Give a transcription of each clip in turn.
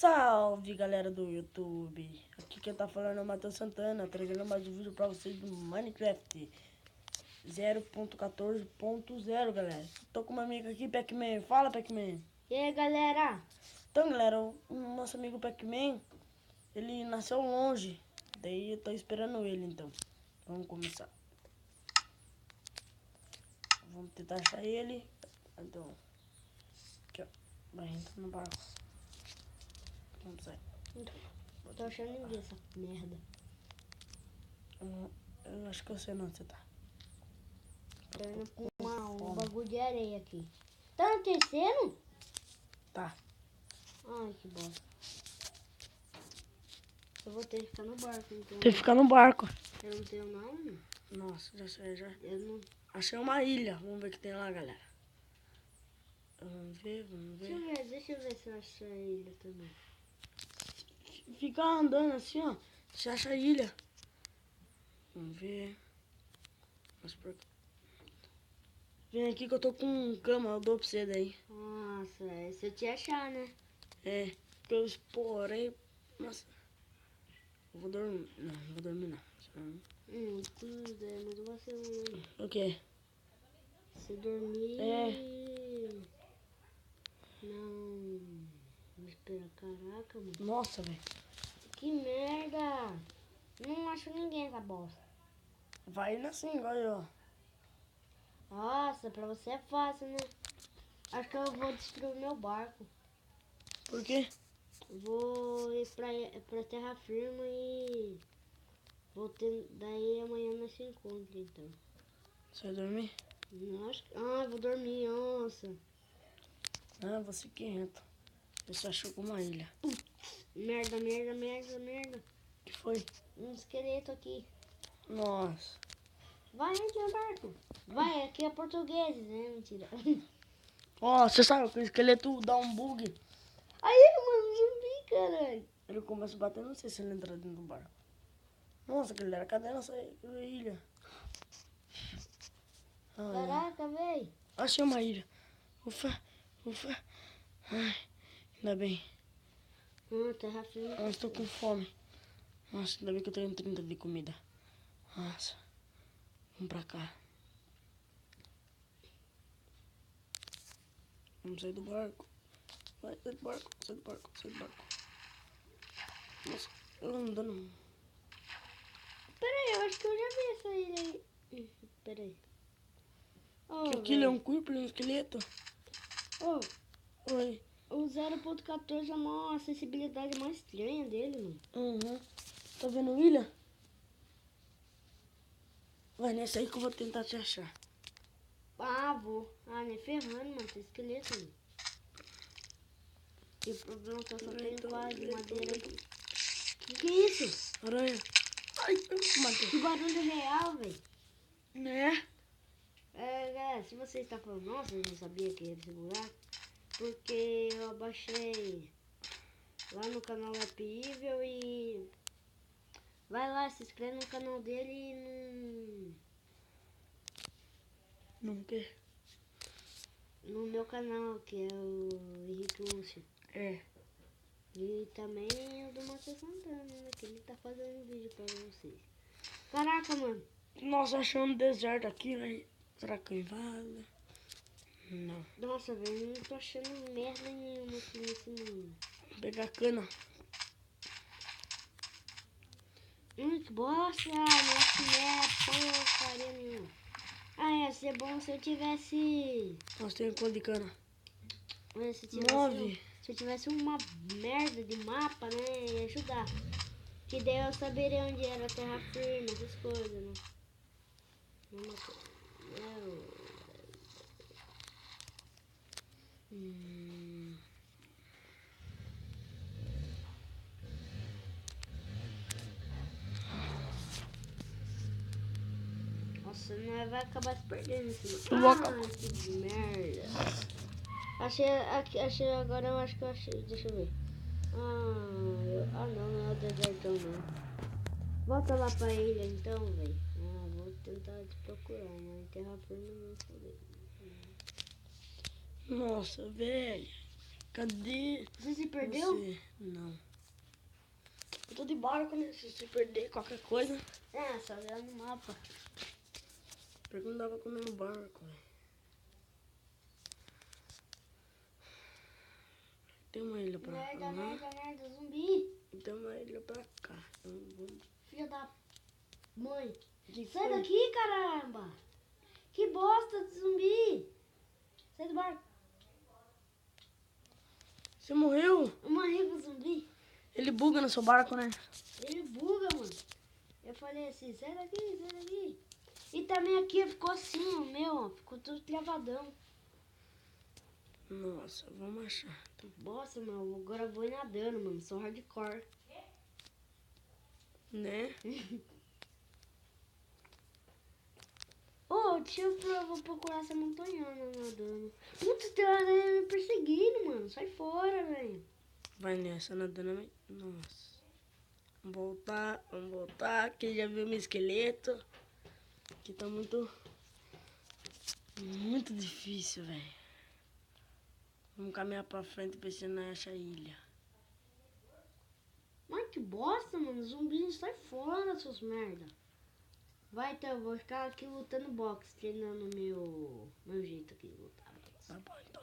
Salve galera do YouTube, aqui quem tá falando é o Matheus Santana, trazendo mais um vídeo pra vocês do Minecraft 0.14.0, galera. Tô com uma amiga aqui, Pac-Man. Fala, Pac-Man. E aí, galera? Então, galera, o nosso amigo Pac-Man, ele nasceu longe, daí eu tô esperando ele, então. Vamos começar. Vamos tentar achar ele. Então, aqui ó, vai entrar no barco. Vamos sair. Tô achando ninguém essa merda. Eu acho que eu sei onde você tá. Tô indo com um bagulho de areia aqui. Tá anoitecendo? Tá. Ai, que bosta. Eu vou ter que ficar no barco, então. Tem que ficar no barco. Eu não tenho nome? Nossa, já sei, já. Eu não... Achei uma ilha. Vamos ver o que tem lá, galera. Vamos ver. Deixa eu ver se eu acho a ilha também. Fica andando assim, ó. Você acha a ilha. Vamos ver. Vem aqui que eu tô com cama, eu dou pra você daí. Nossa, é se eu te achar, né? É, que eu explorei. Nossa. Eu vou dormir. Não vou dormir não. Tudo é muito vacilo. O quê? Se dormir... É. Não... Vou esperar, caraca, mano. Nossa, velho. Que merda! Não acho ninguém essa bosta. Vai indo assim, vai, ó. Nossa, pra você é fácil, né? Acho que eu vou destruir o meu barco. Por quê? Vou ir pra terra firme e... Daí amanhã nós se encontra, então. Você vai dormir? Nossa, vou dormir, nossa. Ah, você que entra. Você achou com uma ilha. Merda. O que foi? Um esqueleto aqui. Nossa. Vai, entra no barco. Vai, aqui é português, né? Mentira. Ó, você sabe que o esqueleto dá um bug. Aí, mano, zumbi, caralho. Ele começa a bater, não sei se ele entra dentro do barco. Nossa, galera, cadê a nossa ilha? Caraca, véi. Achei uma ilha. Ufa. Ai, ainda bem. Terra firme. Eu estou com fome. Nossa, ainda bem que eu tenho 30 de comida. Nossa. Vamos pra cá. Vamos sair do barco. Vai, sai do barco. Nossa, eu andando. Peraí, eu acho que eu já vi essa ilha aí. Peraí. Que aquilo é um corpo, um esqueleto. Oi. O 0.14 é uma acessibilidade mais estranha dele, mano. Uhum. Tá vendo ilha? Vai nessa aí que eu vou tentar te achar. Vou. Nem ferrando, mano. Tem esqueleto, mano. E o problema é que eu só tenho quase madeira aqui. Que é isso? Aranha. Ai, Matheus. Que barulho real, velho. Né? Galera, se você está falando, nossa, eu não sabia que era esse buraco, porque eu abaixei lá no canal Up Evil e vai lá, se inscreve no canal dele e Não quer? no meu canal, que é o Henrique Lúcio. É. E também o do Matheus Santana, né, que ele tá fazendo vídeo pra vocês. Caraca, mano. Nossa, achando um deserto aqui, né? Será que eu invado? Não. Nossa, velho, não tô achando merda nenhuma aqui nesse mundo. Vou pegar a cana. Que bosta, nossa, merda, porcaria nenhuma. Ia ser bom se eu tivesse... Nós temos quanto de cana? Se eu tivesse uma merda de mapa, né, ia ajudar. Que daí eu saberia onde era a terra firme, essas coisas, né. Nossa, nós vai acabar se perdendo isso. Eu vou acabar. Que merda. Achei agora, eu acho que eu achei. Deixa eu ver. Não é o desertão não. Volta lá pra ilha então, velho. Vou tentar te procurar, mas terra firme não falei. Nossa, velho. Cadê Você se perdeu? você? Não. Eu tô de barco, né? Se você perder qualquer coisa, É, só olhar no mapa. porque não dá pra comer no barco, velho. Tem uma ilha pra Merda, lá. merda, zumbi. E tem uma ilha pra cá. Eu vou... Filha da mãe. Que Sai foi? daqui, caramba. Que bosta de zumbi. Sai do barco. Você morreu? Eu morri com o zumbi. Ele buga no seu barco, né? Ele buga, mano. Eu falei assim, sai daqui, sai daqui. E também aqui ficou assim, o meu, ó, ficou tudo travadão. Nossa, vamos achar. Bosta, mano, agora eu vou ir nadando, mano, sou hardcore. Né? Ô, vou procurar essa montanhana nadando. Putz, tem uma aranha me perseguindo, mano, sai fora, velho. Vai nessa nadando. Nossa. Vamos voltar. Aqui já viu meu esqueleto. Aqui tá muito difícil, velho. Vamos caminhar pra frente pra ver se não acha a ilha. Mas que bosta, mano, zumbi sai fora, seus merda. Vai, então, eu vou ficar aqui lutando boxe, treinando meu jeito aqui de lutar boxe. Tá bom, então.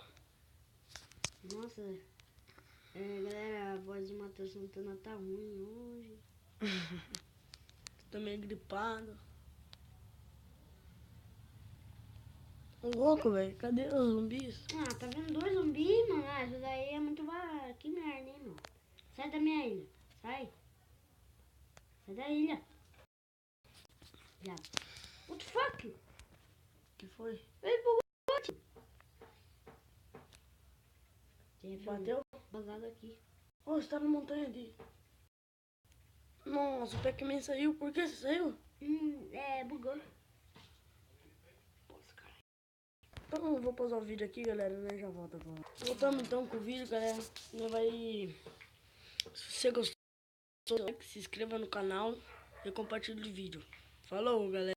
Nossa, galera, a voz de Matheus Santana tá ruim hoje. Tô meio gripado. Louco, velho. Cadê os zumbis? Ah, tá vendo 2 zumbis, mano? Ah, isso daí é muito barato. Que merda, hein, mano? Sai da minha ilha. Sai. Sai da ilha. Já. What the fuck? Que foi? Ele bugou. Bateu? Bagado aqui. Ô, você tá na montanha ali. Nossa, o Pac-Man saiu. Por que você saiu? Bugou. Então eu vou pausar o vídeo aqui, galera, né? Já volto agora. Voltamos então com o vídeo, galera. Se você gostou, se inscreva no canal e compartilhe o vídeo. Falou, galera.